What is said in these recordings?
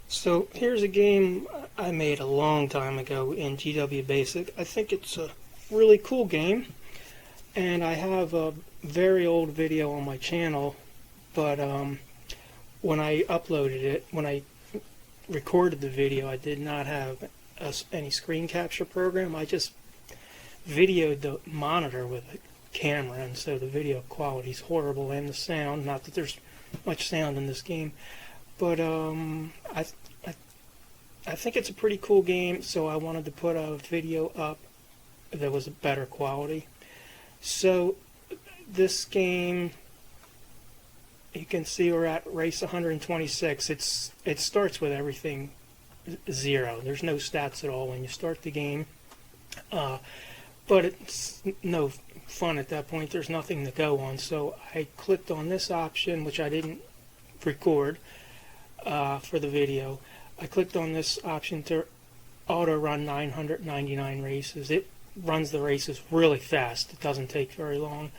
So here's a game I made a long time ago in GWBasic. I think it's a really cool game, and I have a very old video on my channel, but when I uploaded it, when I recorded the video, I did not have any screen capture program. I just videoed the monitor with a camera, and so the video quality is horrible, and the sound, not that there's much sound in this game, but I think it's a pretty cool game, so I wanted to put a video up that was a better quality. So this game, you can see we're at race 126. It starts with everything 0. There's no stats at all when you start the game, but it's no fun at that point. There's nothing to go on, so I clicked on this option, which I didn't record for the video. I clicked on this option to auto run 999 races. It runs the races really fast. It doesn't take very long,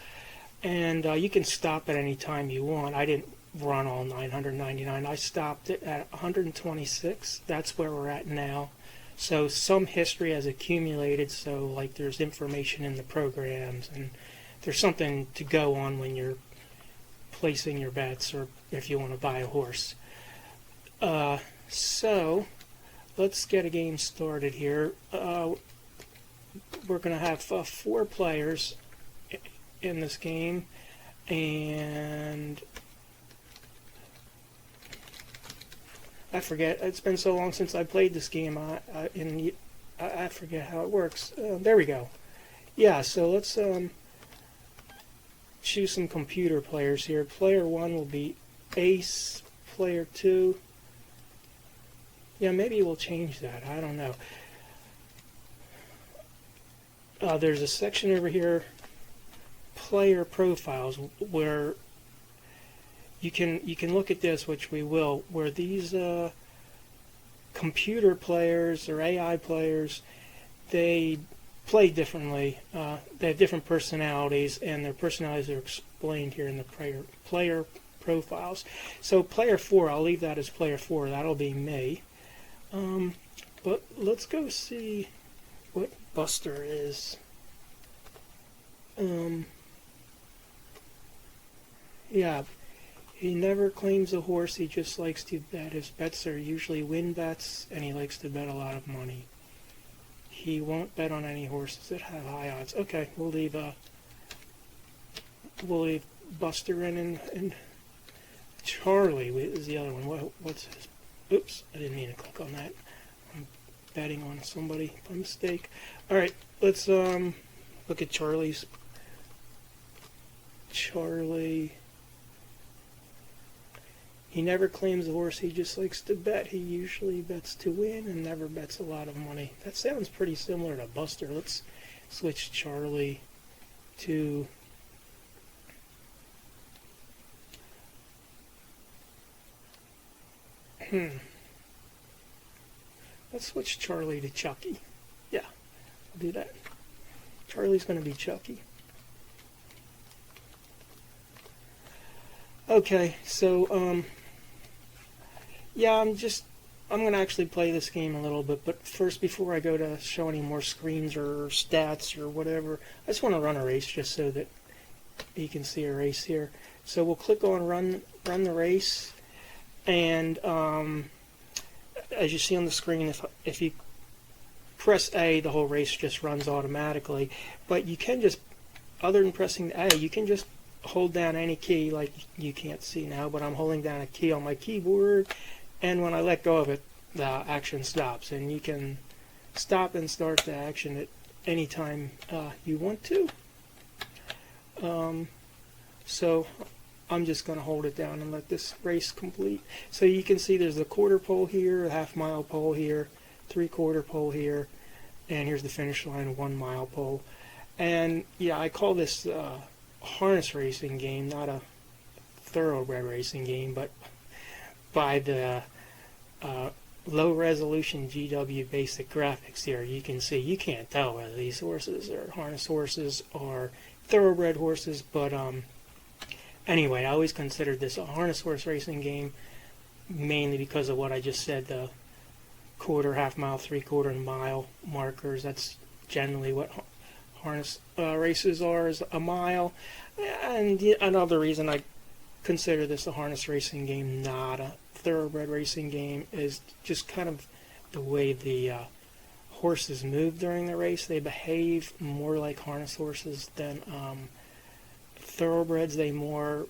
and you can stop at any time you want. I didn't run all 999. I stopped it at 126. That's where we're at now. So some history has accumulated, so like there's information in the programs, and there's something to go on when you're placing your bets or if you want to buy a horse. So let's get a game started here. We're going to have 4 players in this game, and I forget. It's been so long since I played this game. I forget how it works. There we go. Yeah. So let's choose some computer players here. Player 1 will be Ace. Player 2. Yeah, maybe we'll change that. I don't know. There's a section over here, player profiles, where you can look at this, which we will, where these computer players or AI players, they play differently. They have different personalities, and their personalities are explained here in the player profiles. So player 4, I'll leave that as player 4. That'll be me. But let's go see what Buster is. Yeah, he never claims a horse, he just likes to bet. His bets are usually win bets, and he likes to bet a lot of money. He won't bet on any horses that have high odds. Okay, we'll leave Buster in, and Charlie is the other one. What's his? Oops, I didn't mean to click on that. I'm betting on somebody by mistake. Alright, let's look at Charlie's. Charlie. He never claims a horse, he just likes to bet. He usually bets to win and never bets a lot of money. That sounds pretty similar to Buster. Let's switch Charlie to let's switch Charlie to Chucky. Yeah, I'll do that. Charlie's going to be Chucky. Okay, so yeah, I'm going to actually play this game a little bit, but first, before I go to show any more screens or stats or whatever, I just want to run a race just so that you can see a race here. So we'll click on run the race, and as you see on the screen, if you press A, the whole race just runs automatically. But you can just, other than pressing A, you can just hold down any key, like you can't see now, but I'm holding down a key on my keyboard, and when I let go of it, the action stops, and you can stop and start the action at any time you want to. So I'm just going to hold it down and let this race complete. So you can see there's a quarter pole here, a half-mile pole here, 3/4 pole here, and here's the finish line, 1 mile pole. And yeah, I call this harness racing game, not a thoroughbred racing game, but by the low resolution GWBasic graphics here, you can see, you can't tell whether these horses are harness horses or thoroughbred horses, but anyway, I always considered this a harness horse racing game. mainly because of what I just said, the quarter, half mile, 3/4 mile markers. That's generally what harness races are, is a mile. And another reason I consider this a harness racing game, not a thoroughbred racing game, is just kind of the way the horses move during the race. They behave more like harness horses than thoroughbreds. They more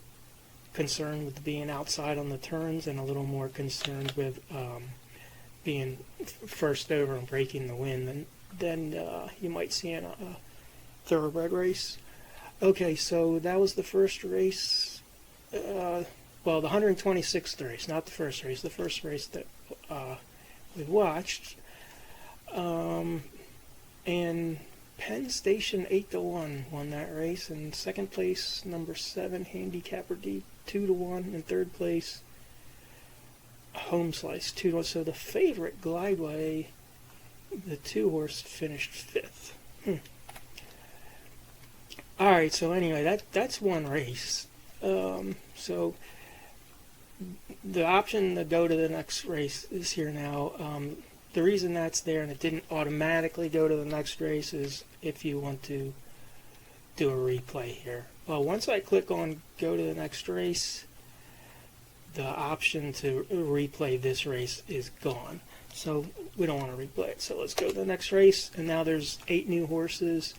concerned with being outside on the turns and a little more concerned with being first over and breaking the wind than you might see in a thoroughbred race. Okay, so that was the first race. Well, the 126th race, not the first race. The first race that we watched. And Penn Station 8-1 won that race. And second place, number 7, Handicapper D, 2-1. And third place, Home Slice, 2-1. So the favorite, Glideway, the 2-horse, finished 5th. Alright, so anyway, that's one race. So the option to go to the next race is here now. The reason that's there and it didn't automatically go to the next race is if you want to do a replay here. Well, once I click on go to the next race, the option to replay this race is gone. So we don't want to replay it. So let's go to the next race. And now there's 8 new horses.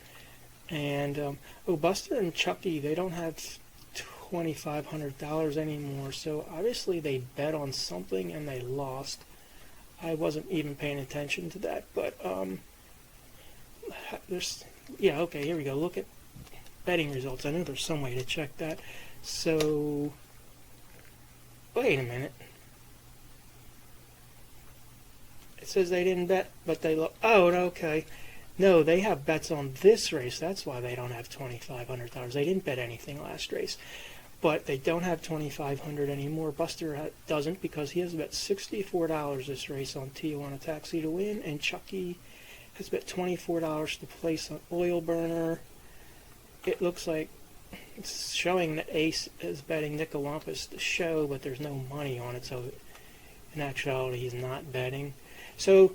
And Buster and Chucky, they don't have $2,500 anymore. So obviously they bet on something and they lost. I wasn't even paying attention to that, but okay, here we go. Look at betting results. I know there's some way to check that. So, wait a minute. It says they didn't bet, but they oh, okay. No, they have bets on this race. That's why they don't have $2,500. They didn't bet anything last race. But they don't have $2,500 anymore. Buster doesn't because he has bet $64 this race on Tijuana Taxi to win, and Chucky has bet $24 to place on Oil Burner. It looks like it's showing that Ace is betting Nicolampus to show, but there's no money on it, so in actuality he's not betting. So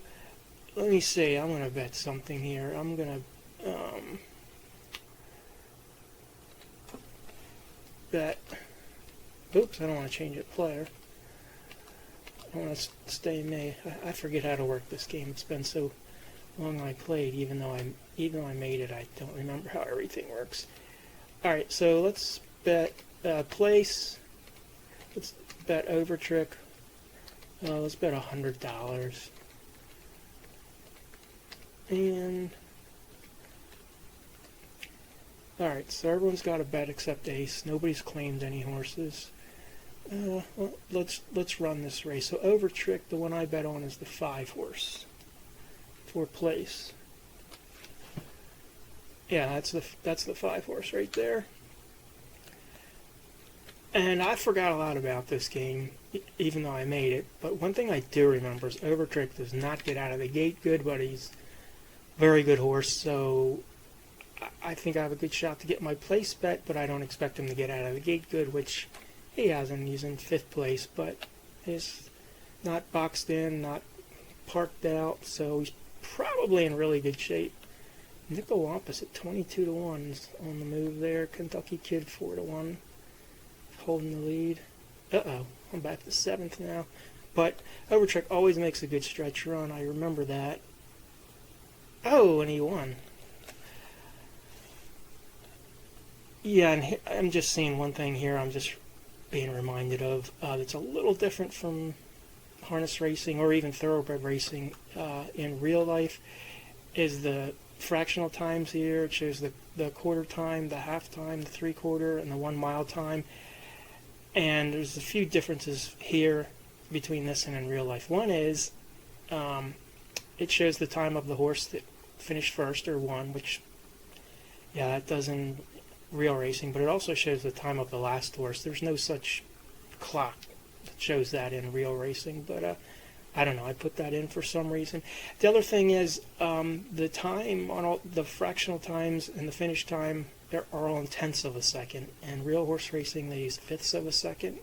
let me see. I'm going to bet something here. I'm going to bet. Oops, I don't want to change it player. I want to stay me. I forget how to work this game. It's been so long I played. Even though I made it, I don't remember how everything works. All right, so let's bet place. Let's bet over trick. Let's bet $100. And alright, so everyone's got a bet except Ace. Nobody's claimed any horses. Well, let's run this race. So over trick, the one I bet on is the 5-horse for place. Yeah, that's the 5-horse right there. And I forgot a lot about this game, even though I made it. But one thing I do remember is over trick does not get out of the gate good, but he's a very good horse. So I think I have a good shot to get my place bet, but I don't expect him to get out of the gate good, which he hasn't. He's in 5th place, but he's not boxed in, not parked out, so he's probably in really good shape. Nicolampus at 22-1 is on the move there. Kentucky Kid 4-1, holding the lead. Uh-oh, I'm back to 7th now. But Overtrick always makes a good stretch run. I remember that. Oh, and he won. Yeah, and I'm just seeing one thing here I'm just being reminded of that's a little different from harness racing or even thoroughbred racing in real life is the fractional times here. It shows the quarter time, the half time, the 3/4, and the 1 mile time. And there's a few differences here between this and in real life. One is it shows the time of the horse that finished first or won, which, yeah, that does in real racing, but it also shows the time of the last horse. There's no such clock that shows that in real racing, but I don't know, I put that in for some reason. The other thing is the time on all the fractional times and the finish time are all in tenths of a second. And real horse racing, they use fifths of a second.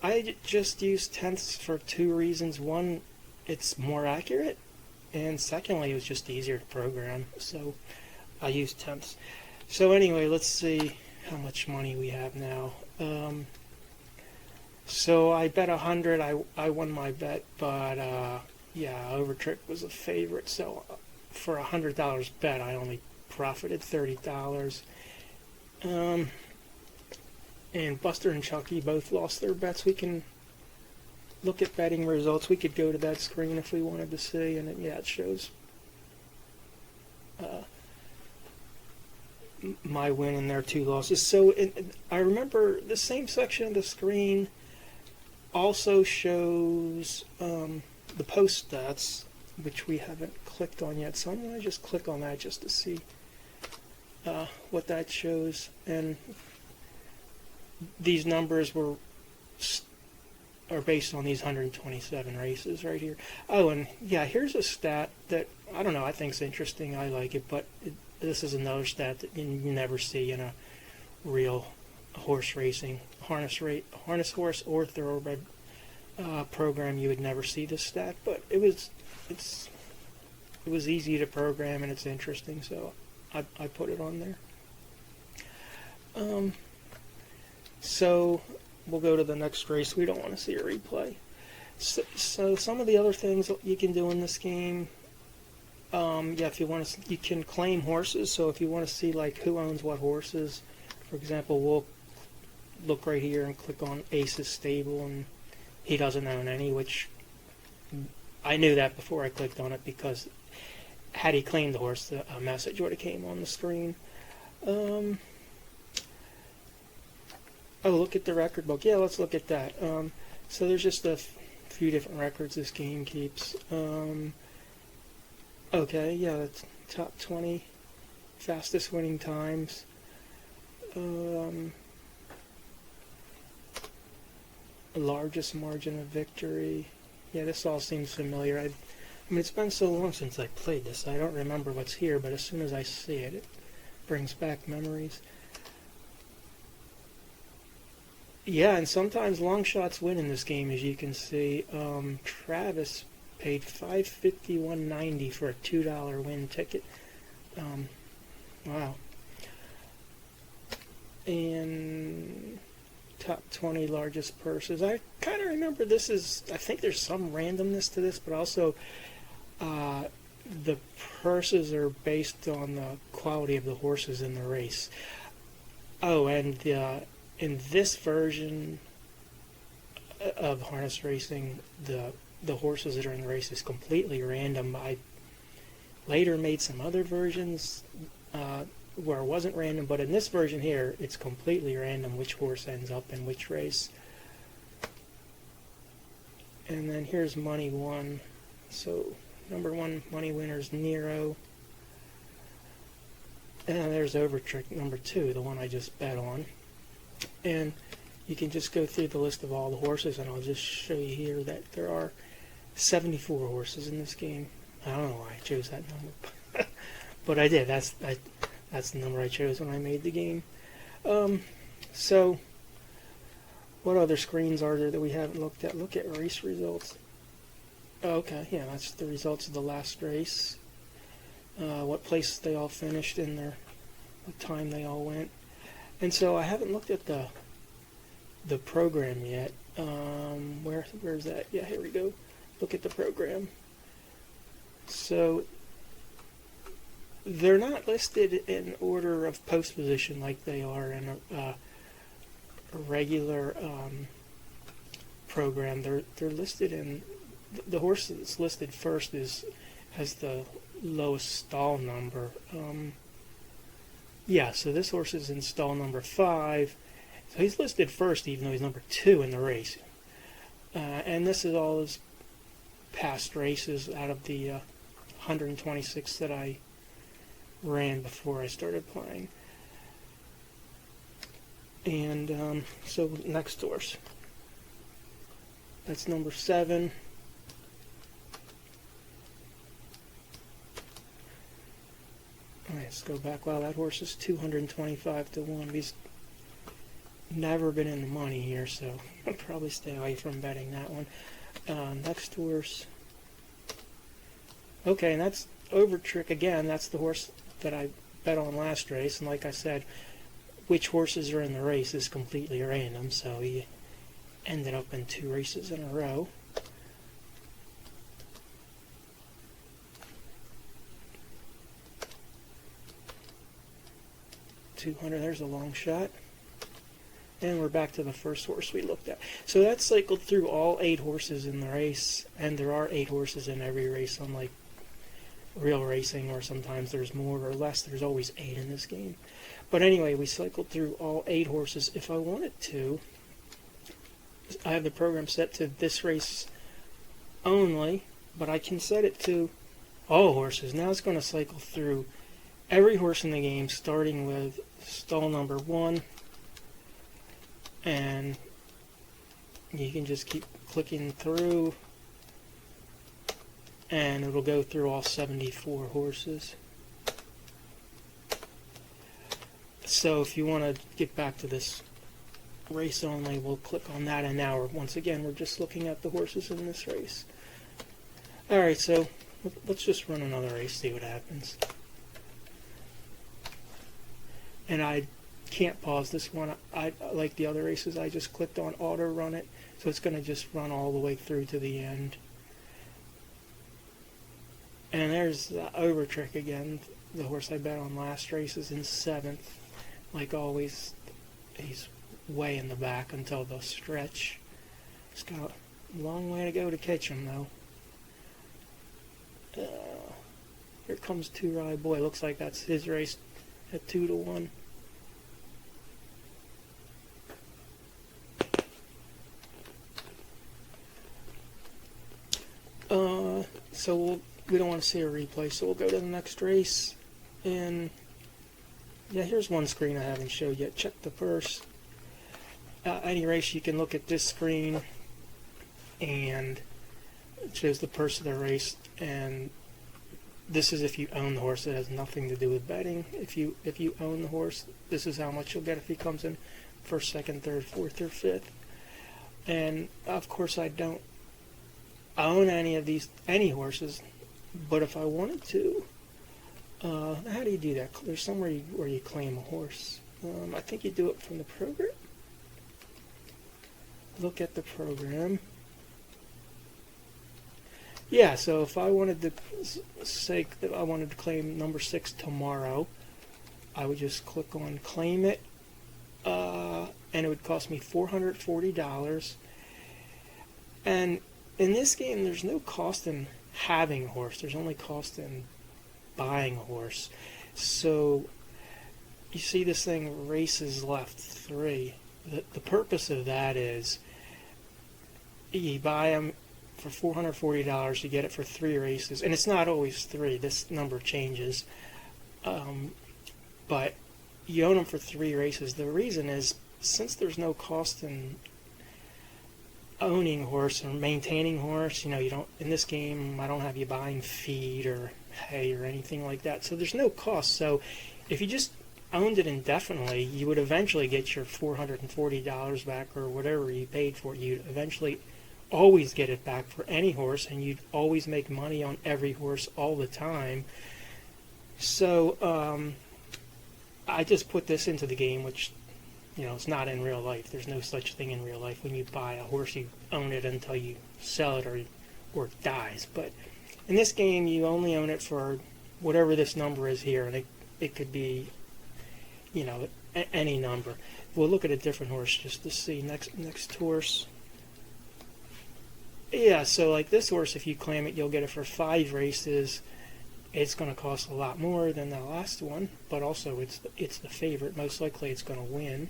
I just use tenths for two reasons. One, it's more accurate, and secondly, it was just easier to program, so I use tenths. So anyway, let's see how much money we have now. So I bet 100. I won my bet, but yeah, Overtrick was a favorite. So for $100 bet, I only profited $30. And Buster and Chucky both lost their bets. We can look at betting results. We could go to that screen if we wanted to see, and yeah, it shows my win and their two losses. So I remember the same section of the screen also shows the post stats, which we haven't clicked on yet. So I'm going to just click on that just to see what that shows. And these numbers are based on these 127 races right here. Oh, and yeah, here's a stat that I don't know. I think is interesting. I like it, but this is another stat that you never see in a real horse racing, harness horse or thoroughbred program. You would never see this stat, but it was easy to program and it's interesting, so I put it on there. So we'll go to the next race. We don't want to see a replay. So some of the other things you can do in this game. Yeah, if you want to, you can claim horses. So if you want to see like who owns what horses, for example, we'll look right here and click on Ace's stable, and he doesn't own any, which I knew that before I clicked on it, because had he claimed the horse, a message would have came on the screen. Oh, look at the record book. Yeah, let's look at that. So there's just a few different records this game keeps. Okay, yeah, that's top 20 fastest winning times. Largest margin of victory. Yeah, this all seems familiar. I mean, it's been so long since I played this, I don't remember what's here, but as soon as I see it, it brings back memories. Yeah, and sometimes long shots win in this game, as you can see. Travis paid $551.90 for a $2 win ticket. Wow. And top 20 largest purses. I kind of remember this is, I think there's some randomness to this, but also the purses are based on the quality of the horses in the race. Oh, and in this version of harness racing, the horses that are in the race is completely random. I later made some other versions where it wasn't random, but in this version here, it's completely random which horse ends up in which race. And then here's money won. So number one money winner is Nero. And there's Overtrick number 2, the one I just bet on. And you can just go through the list of all the horses, and I'll just show you here that there are 74 horses in this game. I don't know why I chose that number, but I did. That's the number I chose when I made the game. So what other screens are there that we haven't looked at? Look at race results. Okay, yeah, that's the results of the last race. What place they all finished in their, what time they all went. And so I haven't looked at the program yet. Where's that? Yeah, here we go. Look at the program. So they're not listed in order of post position like they are in a regular program. They're listed in, the horse that's listed first has the lowest stall number. Yeah, so this horse is in stall number 5. So he's listed first, even though he's number 2 in the race. And this is all his past races out of the 126 that I ran before I started playing. And so next horse. That's number 7. Let's go back. Wow, that horse is 225 to 1. never been in the money here, so I'll probably stay away from betting that one. Next horse. Okay, and that's Over Trick again. That's the horse that I bet on last race, and like I said, which horses are in the race is completely random, so he ended up in 2 races in a row. $200, there's a long shot. And we're back to the first horse we looked at. So that cycled through all 8 horses in the race, and there are 8 horses in every race, unlike real racing where sometimes there's more or less. There's always 8 in this game. But anyway, we cycled through all 8 horses. If I wanted to, I have the program set to this race only, but I can set it to all horses. Now it's going to cycle through every horse in the game, starting with stall number 1, and you can just keep clicking through, and it'll go through all 74 horses. So if you want to get back to this race only, we'll click on that, and now once again we're just looking at the horses in this race. Alright, so let's just run another race, see what happens. And I can't pause this one. I like the other races, I just clicked on auto run it, so it's going to just run all the way through to the end. And there's the Over Trick again. The horse I bet on last race is in 7th. Like always, he's way in the back until the stretch. He's got a long way to go to catch him, though. Here comes Two Rye Boy. Looks like that's his race at 2-1. So we don't want to see a replay, so we'll go to the next race. And yeah, here's one screen I haven't showed yet. Check the purse. Any race, you can look at this screen, and it shows the purse of the race. And this is if you own the horse. It has nothing to do with betting. If you own the horse, this is how much you'll get if he comes in first, second, third, fourth, or fifth. And of course, I don't own any horses, but if I wanted to, how do you do that? There's somewhere where you claim a horse. I think you do it from the program. Look at the program. Yeah, so if I wanted to say that I wanted to claim number 6 tomorrow, I would just click on claim it, and it would cost me $440. And in this game, there's no cost in having a horse. There's only cost in buying a horse. So you see this thing, races left 3. The purpose of that is you buy them for $440, you get it for 3 races, and it's not always 3. This number changes, but you own them for 3 races. The reason is, since there's no cost in owning a horse or maintaining a horse, you don't, in this game, I don't have you buying feed or hay or anything like that, so there's no cost. So if you just owned it indefinitely, you would eventually get your $440 back, or whatever you paid for it. You'd eventually always get it back for any horse, and you'd always make money on every horse all the time. So I just put this into the game, which it's not in real life. There's no such thing in real life. When you buy a horse, you own it until you sell it or it dies. But in this game, you only own it for whatever this number is here, and it could be any number. We'll look at a different horse just to see. Next horse. Yeah, so like this horse, if you claim it, you'll get it for 5 races. It's going to cost a lot more than the last one, but also it's the favorite. Most likely it's going to win.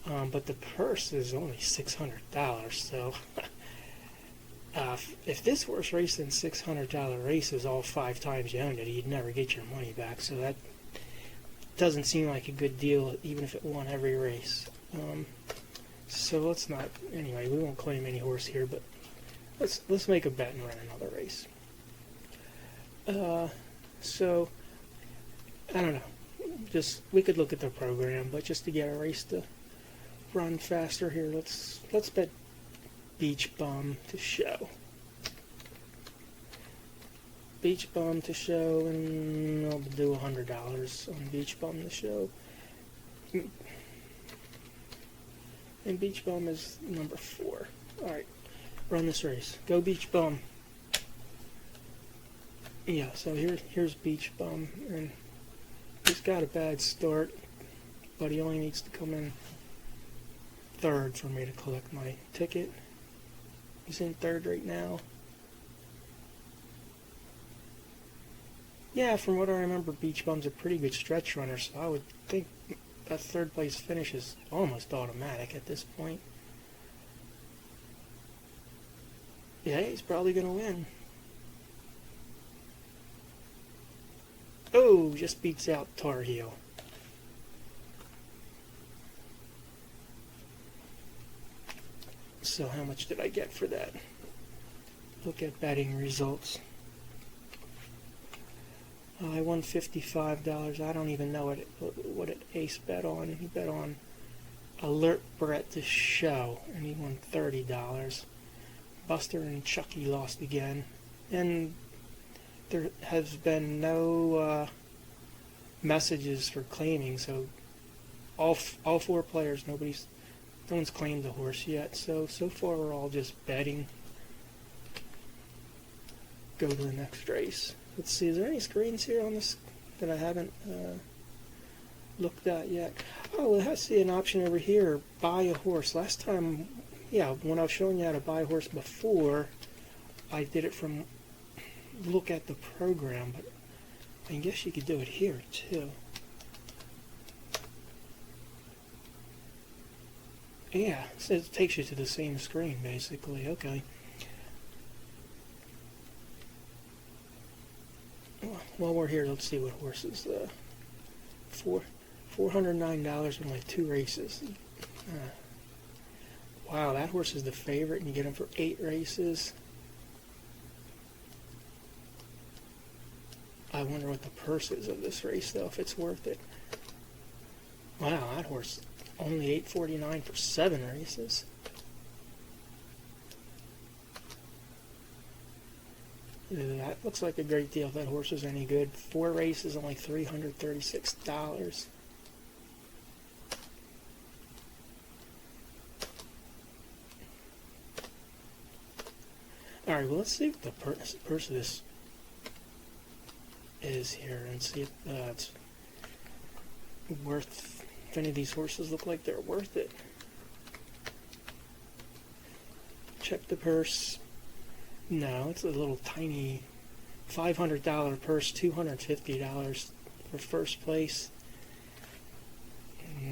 But the purse is only $600, so if this horse raced in $600 races all 5 times you owned it, you'd never get your money back. So that doesn't seem like a good deal, even if it won every race. So let's not. Anyway, we won't claim any horse here, but let's make a bet and run another race. So I don't know. We could look at the program, but just to get a race to run faster here. Let's bet Beach Bum to show. Beach Bum to show, and I'll do $100 on Beach Bum to show. And Beach Bum is number 4. Alright, run this race. Go Beach Bum. Yeah, so here's Beach Bum, and he's got a bad start, but he only needs to come in 3rd for me to collect my ticket. He's in 3rd right now. Yeah, from what I remember, Beach Bum's a pretty good stretch runner, so I would think a 3rd place finish is almost automatic at this point. Yeah, he's probably going to win. Oh, just beats out Tar Heel. So how much did I get for that? Look at betting results. I won $55. I don't even know what an ace bet on. He bet on Alert Brett to show, and he won $30. Buster and Chucky lost again, and there has been no messages for claiming. So all 4 players, no one's claimed the horse yet. So far we're all just betting. Go to the next race. Let's see, is there any screens here on this that I haven't looked at yet? Oh, it has to be an option over here, buy a horse. Last time, yeah, when I was showing you how to buy a horse before, I did it from look at the program, but I guess you could do it here too. Yeah, so it takes you to the same screen basically. Okay. While we're here, let's see what horses. $409 with like 2 races. Wow, that horse is the favorite, and you get him for 8 races. I wonder what the purse is of this race, though, if it's worth it. Wow, that horse only $849 for 7 races. That looks like a great deal if that horse is any good. 4 races, only $336. Alright, well, let's see what the purse of this is here and see if it's worth, if any of these horses look like they're worth it. Check the purse. No, it's a little tiny $500 purse, $250 for first place.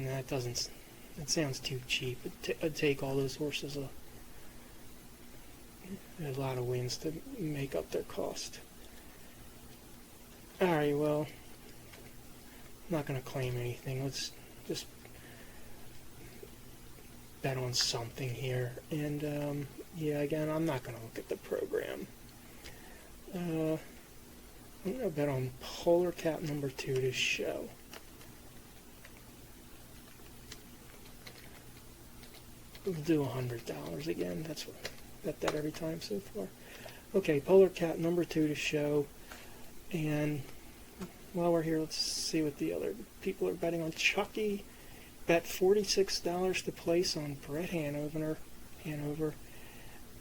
That sounds too cheap. It'd take all those horses a lot of wins to make up their cost. Alright, well, I'm not going to claim anything. Let's just bet on something here. And, yeah, again, I'm not going to look at the program. I'm going to bet on Polar Cap number 2 to show. We'll do $100 again. That's what I bet that every time so far. Okay, Polar Cap number 2 to show. And while we're here, let's see what the other people are betting on. Chucky bet $46 to place on Brett Hanover.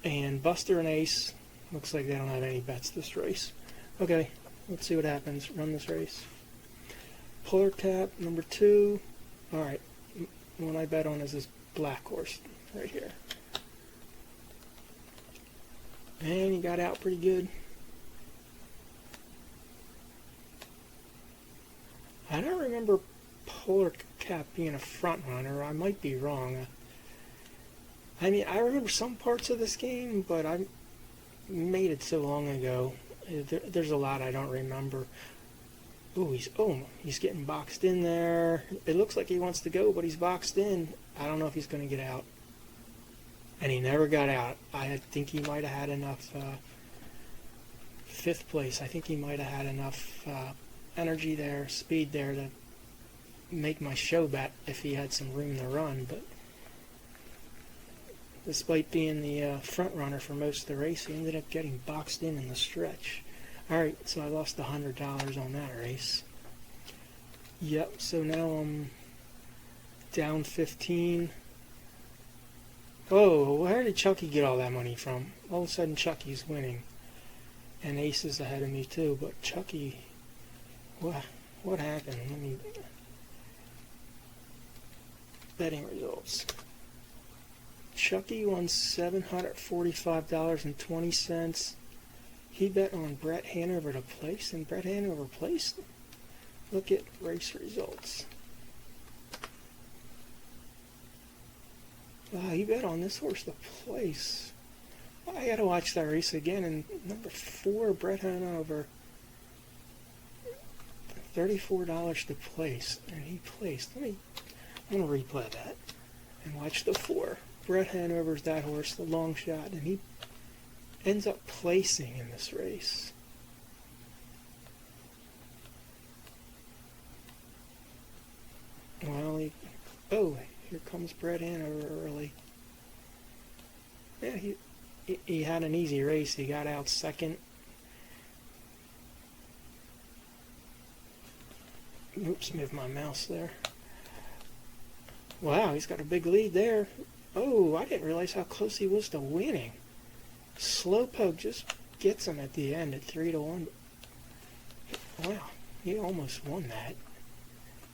And Buster and Ace, looks like they don't have any bets this race. Okay, let's see what happens. Run this race. Polar Cap number 2. Alright, one I bet on is this black horse right here. And he got out pretty good. I don't remember Polar Cap being a front runner. I might be wrong. I mean, I remember some parts of this game, but I made it so long ago. There's a lot I don't remember. Ooh, he's getting boxed in there. It looks like he wants to go, but he's boxed in. I don't know if he's going to get out. And he never got out. I think he might have had enough 5th place. I think he might have had enough energy there, speed there to make my show bet if he had some room to run, but despite being the front runner for most of the race. He ended up getting boxed in the stretch. Alright, so I lost $100 on that race. Yep, so now I'm down 15. Oh, where did Chucky get all that money from? All of a sudden Chucky's winning. And Ace is ahead of me too, but Chucky, what happened? Let me... Betting results. Chucky won $745.20. He bet on Brett Hanover to place, and Brett Hanover placed. Look at race results. Wow, he bet on this horse to place. I gotta watch that race again. And number 4, Brett Hanover, $34 to place, and he placed. I'm gonna replay that and watch the 4. Brett Hanover's that horse, the long shot, and he ends up placing in this race. Well, oh, here comes Brett Hanover early. Yeah, he had an easy race. He got out second. Oops, moved my mouse there. Wow, he's got a big lead there. Oh, I didn't realize how close he was to winning. Slowpoke just gets him at the end at 3-1. Wow, he almost won that.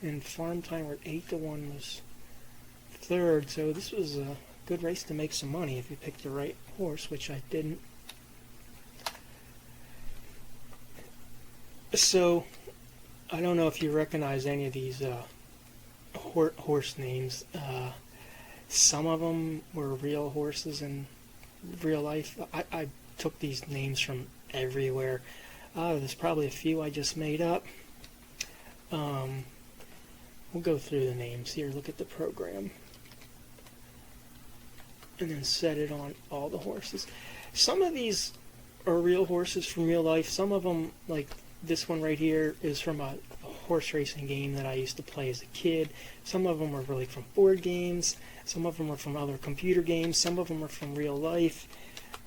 And Farm Timer at 8-1 was third. So this was a good race to make some money if you picked the right horse, which I didn't. So I don't know if you recognize any of these horse names. Some of them were real horses in real life. I took these names from everywhere. There's probably a few I just made up. We'll go through the names here. Look at the program. And then set it on all the horses. Some of these are real horses from real life. Some of them, like this one right here, is from a horse racing game that I used to play as a kid. Some of them are really from board games. Some of them are from other computer games. Some of them are from real life.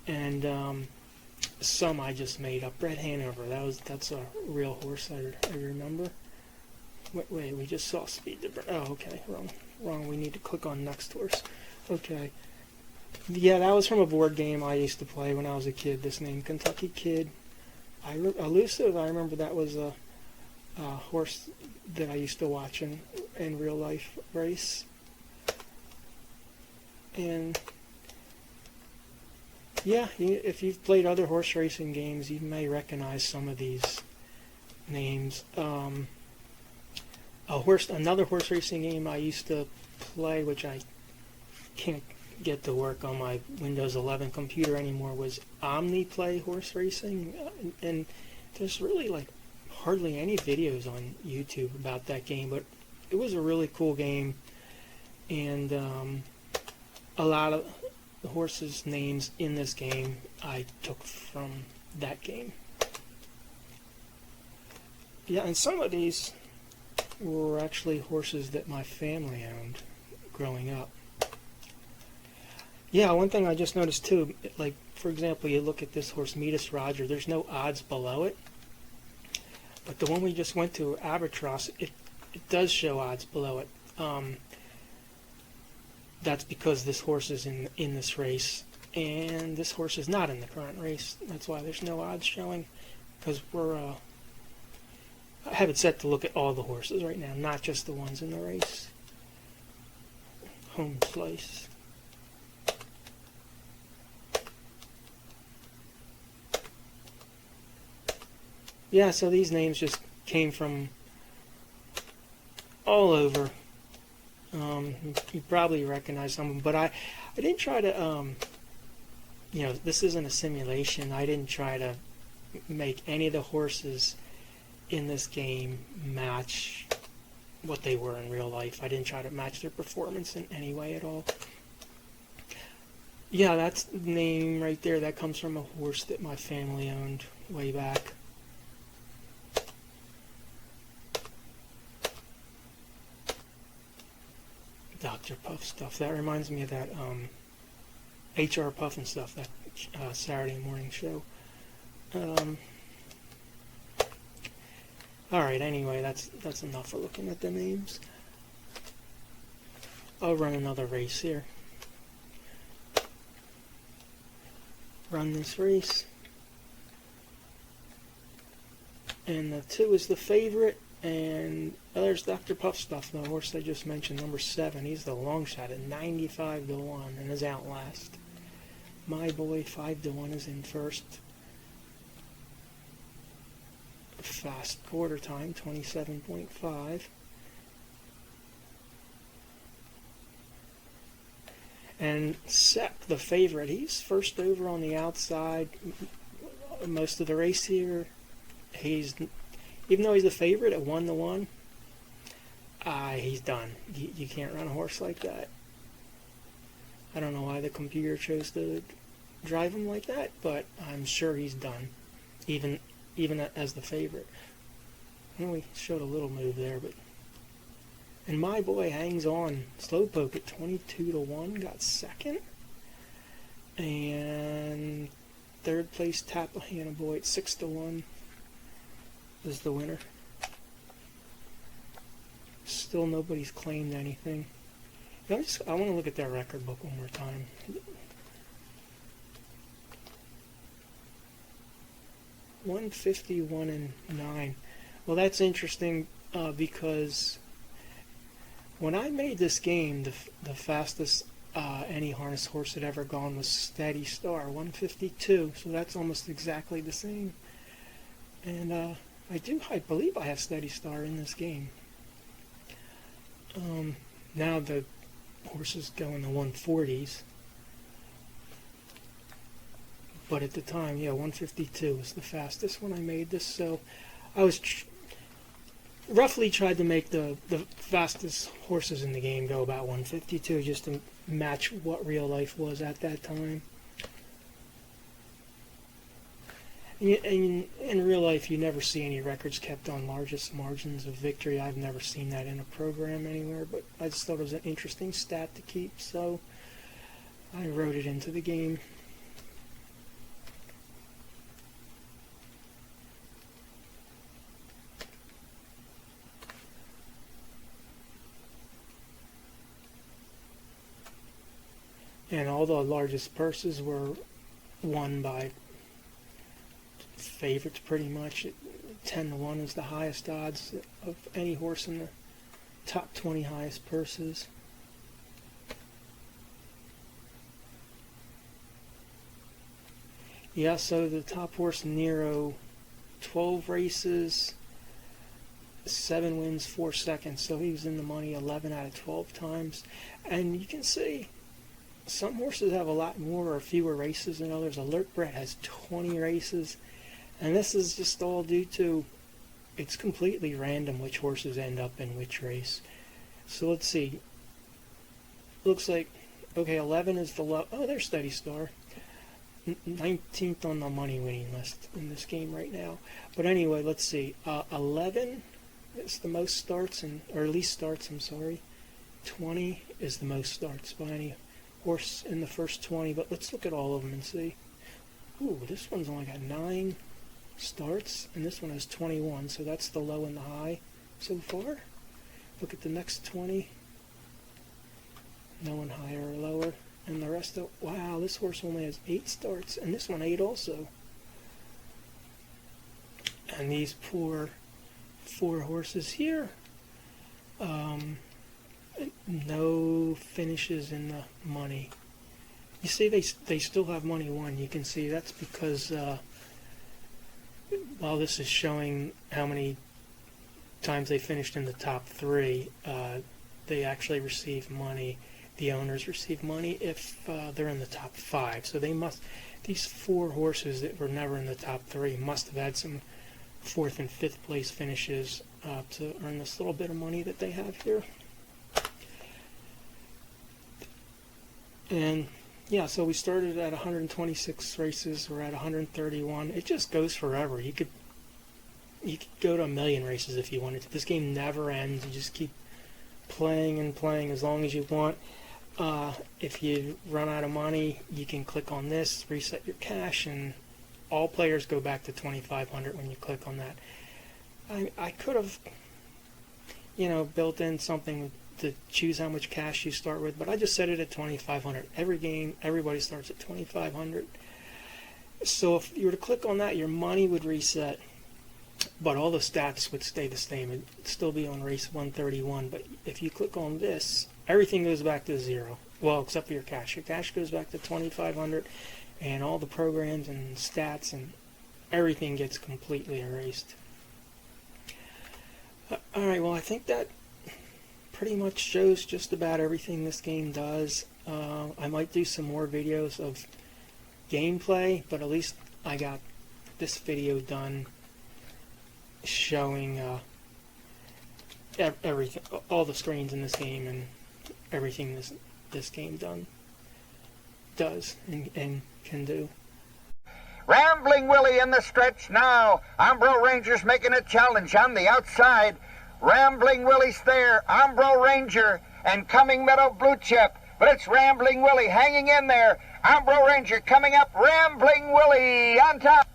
And some I just made up. Brett Hanover, that's a real horse I remember. Wait, we just saw Speed the Bird. Oh, okay, wrong. We need to click on next horse. Okay. Yeah, that was from a board game I used to play when I was a kid. This name, Kentucky Kid. Elusive, I remember that was a horse that I used to watch in real life race. And yeah, if you've played other horse racing games, you may recognize some of these names. Another horse racing game I used to play, which I can't get to work on my Windows 11 computer anymore, was awhlie horse racing, and there's really like hardly any videos on YouTube about that game, but it was a really cool game, and a lot of the horses' names in this game I took from that game. Yeah, and some of these were actually horses that my family owned growing up. Yeah, one thing I just noticed too, like for example, you look at this horse, Metis Roger, there's no odds below it. But the one we just went to, Albatross, it does show odds below it. That's because this horse is in this race, and this horse is not in the current race. That's why there's no odds showing, because I have it set to look at all the horses right now, not just the ones in the race. Home slice. Yeah, so these names just came from all over. You probably recognize some of them, but I didn't try to, this isn't a simulation. I didn't try to make any of the horses in this game match what they were in real life. I didn't try to match their performance in any way at all. Yeah, that's the name right there. That comes from a horse that my family owned way back. Dr. Puff stuff. That reminds me of that HR Puff and stuff, that Saturday morning show. Alright, anyway, that's enough of looking at the names. I'll run another race here. Run this race. And the 2 is the favorite, and there's Dr. Puff Stuff, the horse I just mentioned, number 7. He's the long shot at 95 to 1 and is out last. My Boy 5 to 1 is in first. Fast quarter time, 27.5. And Sep, the favorite, he's first over on the outside most of the race here. Even though he's the favorite at 1 to 1, he's done. You can't run a horse like that. I don't know why the computer chose to drive him like that, but I'm sure he's done, even as the favorite. I know we showed a little move there, but and My Boy hangs on. Slowpoke at 22 to 1 got second, and third place Tapahana Boy at 6 to 1 is the winner. Still nobody's claimed anything. I want to look at their record book one more time. $151.09. Well, that's interesting because when I made this game, the fastest any harness horse had ever gone was Steady Star, 152. So that's almost exactly the same. And I believe I have Steady Star in this game. Now the horses go in the 140s. But at the time, yeah, 152 was the fastest when I made this. So I was roughly tried to make the fastest horses in the game go about 152 just to match what real life was at that time. In real life, you never see any records kept on largest margins of victory. I've never seen that in a program anywhere, but I just thought it was an interesting stat to keep, so I wrote it into the game. And all the largest purses were won by favorites pretty much. 10 to 1 is the highest odds of any horse in the top 20 highest purses. Yeah, so the top horse Nero, 12 races, 7 wins, 4 seconds. So he was in the money 11 out of 12 times. And you can see some horses have a lot more or fewer races than others. Alert Brett has 20 races. And this is just all due to, it's completely random which horses end up in which race. So let's see. Looks like, okay, 11 is the low. Oh, there's Steady Star. 19th on the money winning list in this game right now. But anyway, let's see. 11 is the most starts, or least starts, I'm sorry. 20 is the most starts by any horse in the first 20. But let's look at all of them and see. Ooh, this one's only got 9 starts, and this one has 21, so that's the low and the high so far. Look at the next 20. No one higher or lower. And the rest of, wow, this horse only has 8 starts, and this one 8 also. And these poor 4 horses here, no finishes in the money. You see, they still have money won. You can see that's because while this is showing how many times they finished in the top 3, they actually receive money. The owners receive money if they're in the top 5. So they must, these 4 horses that were never in the top 3 must have had some 4th and 5th place finishes to earn this little bit of money that they have here. And yeah, so we started at 126 races. We're at 131. It just goes forever. You could go to 1,000,000 races if you wanted to. This game never ends. You just keep playing and playing as long as you want. If you run out of money, you can click on this, reset your cash, and all players go back to 2,500 when you click on that. I could have, built in something to choose how much cash you start with, but I just set it at 2,500. Every game, everybody starts at 2,500. So if you were to click on that, your money would reset, but all the stats would stay the same. It'd still be on race 131, but if you click on this, everything goes back to 0. Well, except for your cash. Your cash goes back to 2,500, and all the programs and stats and everything gets completely erased. Alright, well, I think that pretty much shows just about everything this game does. I might do some more videos of gameplay, but at least I got this video done showing everything, all the screens in this game and everything this game does and can do. Rambling Willie in the stretch now. Umbro Ranger's making a challenge on the outside. Rambling Willie's there. Umbro Ranger and Coming Meadow Blue Chip. But it's Rambling Willie hanging in there. Umbro Ranger coming up. Rambling Willie on top.